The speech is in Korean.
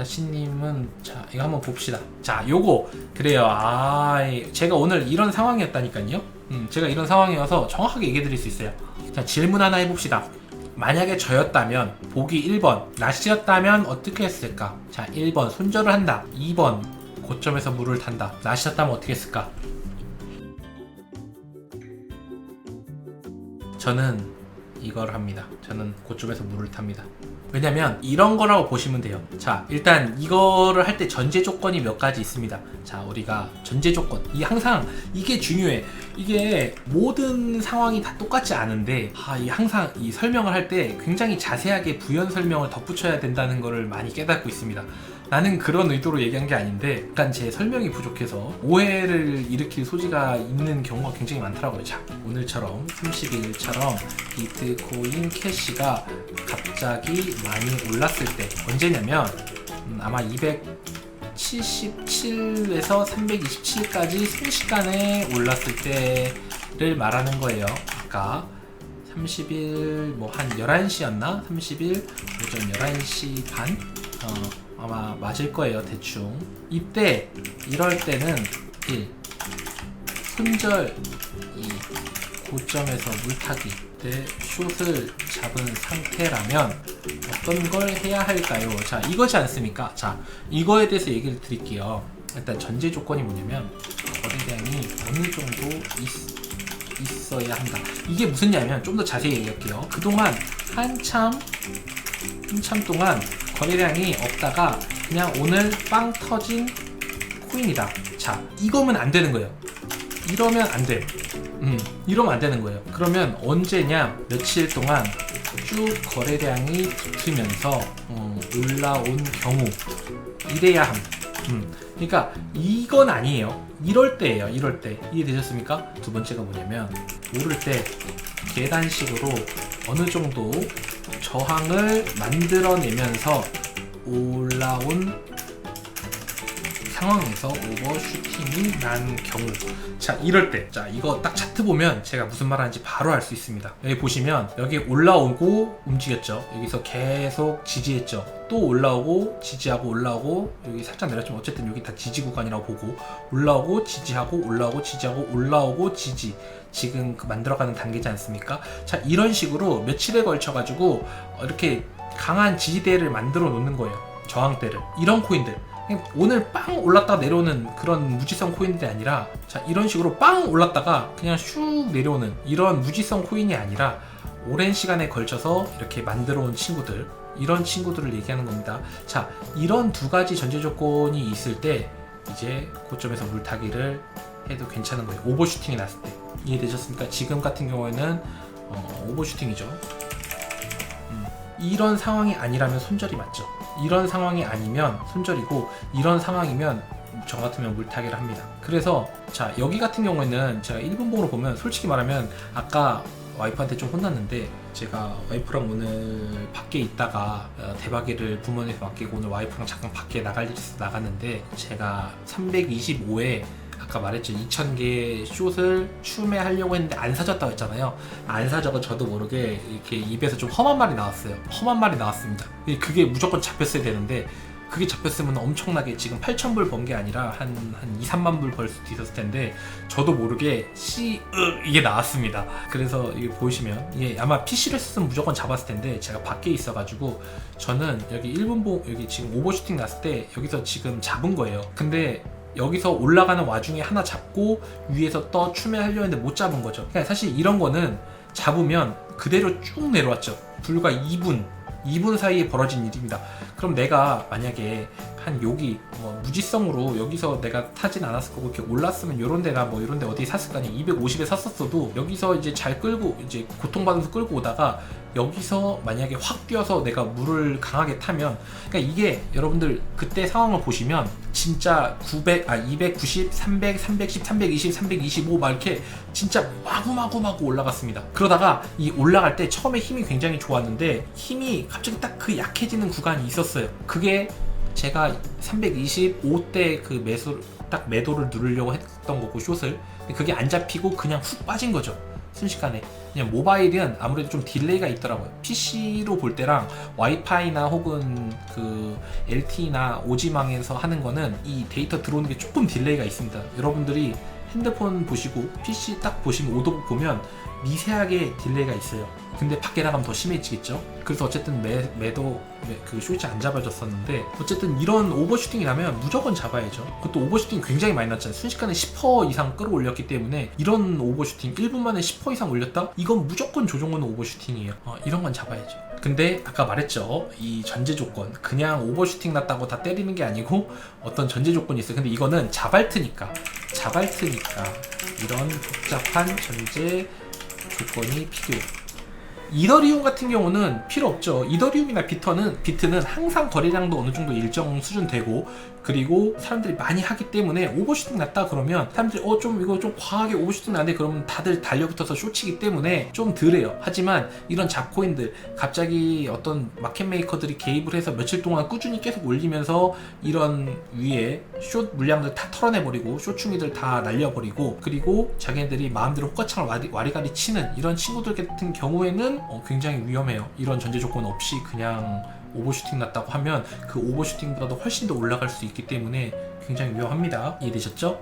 나시님은 자 이거 한번 봅시다. 자 요거 그래요. 제가 오늘 이런 상황이었다니까요. 제가 이런 상황이어서 정확하게 얘기해 드릴 수 있어요. 자 질문 하나 해봅시다. 만약에 저였다면 보기 1번 나시였다면 어떻게 했을까? 자 1번 손절을 한다. 2번 고점에서 물을 탄다. 나시였다면 어떻게 했을까? 저는 이걸 합니다. 저는 고점에서 물을 탑니다. 왜냐면 이런 거라고 보시면 돼요. 자 일단 이거를 할 때 전제 조건이 몇 가지 있습니다. 자 우리가 전제 조건 항상 이게 중요해. 이게 모든 상황이 다 똑같지 않은데 항상 이 설명을 할 때 굉장히 자세하게 부연 설명을 덧붙여야 된다는 거를 많이 깨닫고 있습니다. 나는 그런 의도로 얘기한 게 아닌데 약간 제 설명이 부족해서 오해를 일으킬 소지가 있는 경우가 굉장히 많더라고요. 자 오늘처럼 30일처럼 비트코인 캐시가 갑자기 많이 올랐을 때 언제냐면 아마 277에서 327까지 순식간에 올랐을 때를 말하는 거예요. 아까 30일 뭐 한 11시였나? 30일 오전 11시 반? 아마 맞을 거예요. 대충 이때 이럴 때는 1. 손절 2. 고점에서 물타기 때 숏을 잡은 상태라면 어떤 걸 해야 할까요? 자 이거지 않습니까? 자 이거에 대해서 얘기를 드릴게요. 일단 전제 조건이 뭐냐면 거래량이 어느 정도 있어야 한다. 이게 무슨 냐면 좀 더 자세히 얘기할게요. 그동안 한참 동안 거래량이 없다가 그냥 오늘 빵 터진 코인이다. 자 이거면 안 되는 거예요. 이러면 안 돼. 이러면 안 되는 거예요. 그러면 언제냐? 며칠 동안 쭉 거래량이 붙으면서 올라온 경우 이래야 함. 그러니까 이건 아니에요. 이럴 때예요. 이럴 때 이해되셨습니까? 두 번째가 뭐냐면 오를 때 계단식으로 어느 정도 저항을 만들어내면서 올라온 상황에서 오버슈팅이 난 경우 자 이럴 때 자 이거 딱 차트 보면 제가 무슨 말 하는지 바로 알 수 있습니다. 여기 보시면 여기 올라오고 움직였죠. 여기서 계속 지지했죠. 또 올라오고 지지하고 올라오고 여기 살짝 내렸지만 어쨌든 여기 다 지지 구간이라고 보고 올라오고 지지하고 올라오고 지지하고 올라오고 지지 지금 만들어가는 단계지 않습니까? 자 이런 식으로 며칠에 걸쳐 가지고 이렇게 강한 지지대를 만들어 놓는 거예요. 저항대를. 이런 코인들 오늘 빵 올랐다가 내려오는 그런 무지성 코인들이 아니라 자 이런 식으로 빵 올랐다가 그냥 슉 내려오는 이런 무지성 코인이 아니라 오랜 시간에 걸쳐서 이렇게 만들어 온 친구들 이런 친구들을 얘기하는 겁니다. 자 이런 두 가지 전제 조건이 있을 때 이제 고점에서 물타기를 해도 괜찮은 거예요. 오버슈팅이 났을 때 이해되셨습니까? 지금 같은 경우에는 오버슈팅이죠. 이런 상황이 아니라면 손절이 맞죠. 이런 상황이 아니면 손절이고 이런 상황이면 저 같으면 물타기를 합니다. 그래서 자 여기 같은 경우에는 제가 1분봉으로 보면 솔직히 말하면 아까 와이프한테 좀 혼났는데 제가 와이프랑 오늘 밖에 있다가 대박이를 부모님께 맡기고 오늘 와이프랑 잠깐 밖에 나갈 일이 있어서 나갔는데 제가 325에 아까 말했죠. 2000개 숏을 추매하려고 했는데 안 사졌다고 했잖아요. 안 사져가 저도 모르게 이렇게 입에서 좀 험한 말이 나왔어요. 험한 말이 나왔습니다. 그게 무조건 잡혔어야 되는데 그게 잡혔으면 엄청나게 지금 8,000불 번 게 아니라 한 2, 3만 불 벌 수도 있었을 텐데 저도 모르게 이게 나왔습니다. 그래서 이게 보시면 이게 아마 PC를 했으면 무조건 잡았을 텐데 제가 밖에 있어가지고 저는 여기 1분봉 여기 지금 오버슈팅 났을 때 여기서 지금 잡은 거예요. 근데 여기서 올라가는 와중에 하나 잡고 위에서 떠 추매하려고 했는데 못 잡은 거죠. 그러니까 사실 이런 거는 잡으면 그대로 쭉 내려왔죠. 불과 2분 사이에 벌어진 일입니다. 그럼 내가 만약에 한 여기 무지성으로 여기서 내가 타진 않았을 거고 이렇게 올랐으면 요런 데나 뭐 요런 데 어디 샀을 거 아니야. 250에 샀었어도 여기서 이제 잘 끌고 이제 고통받으면서 끌고 오다가 여기서 만약에 확 뛰어서 내가 물을 강하게 타면 그러니까 이게 여러분들 그때 상황을 보시면 진짜 290, 300, 310, 320, 325 막 이렇게 진짜 마구 올라갔습니다. 그러다가 이 올라갈 때 처음에 힘이 굉장히 좋았는데 힘이 갑자기 딱 그 약해지는 구간이 있었어요. 그게 제가 325대 그 매도를 누르려고 했던 거고 숏을 그게 안 잡히고 그냥 훅 빠진 거죠. 순식간에. 그냥 모바일은 아무래도 좀 딜레이가 있더라고요. PC로 볼 때랑 와이파이나 혹은 그 LTE나 오지망에서 하는 거는 이 데이터 들어오는 게 조금 딜레이가 있습니다. 여러분들이 핸드폰 보시고 PC 딱 보시면 오더북 보면 미세하게 딜레이가 있어요. 근데 밖에 나가면 더 심해지겠죠. 그래서 어쨌든 매도 그 쇼츠 안 잡아줬었는데, 어쨌든 이런 오버슈팅이 나면 무조건 잡아야죠. 그것도 오버슈팅 굉장히 많이 났잖아요. 순식간에 10% 이상 끌어올렸기 때문에 이런 오버슈팅 1분 만에 10% 이상 올렸다? 이건 무조건 조종은 오버슈팅이에요. 이런 건 잡아야죠. 근데 아까 말했죠, 이 전제 조건, 그냥 오버슈팅 났다고 다 때리는 게 아니고 어떤 전제 조건이 있어요. 근데 이거는 자발트니까 이런 복잡한 전제 조건이 필요해요. 이더리움 같은 경우는 필요 없죠. 이더리움이나 비트는 항상 거래량도 어느 정도 일정 수준 되고, 그리고 사람들이 많이 하기 때문에 오버슈팅 났다 그러면 사람들이 이거 좀 과하게 오버슈팅 나네 그러면 다들 달려붙어서 쇼치기 때문에 좀 덜해요. 하지만 이런 잡코인들 갑자기 어떤 마켓 메이커들이 개입을 해서 며칠 동안 꾸준히 계속 올리면서 이런 위에 숏 물량들 다 털어내버리고 숏충이들 다 날려버리고, 그리고 자기네들이 마음대로 호가창을 와리가리 치는 이런 친구들 같은 경우에는 굉장히 위험해요. 이런 전제 조건 없이 그냥 오버슈팅 났다고 하면 그 오버슈팅보다도 훨씬 더 올라갈 수 있기 때문에 굉장히 위험합니다. 이해되셨죠?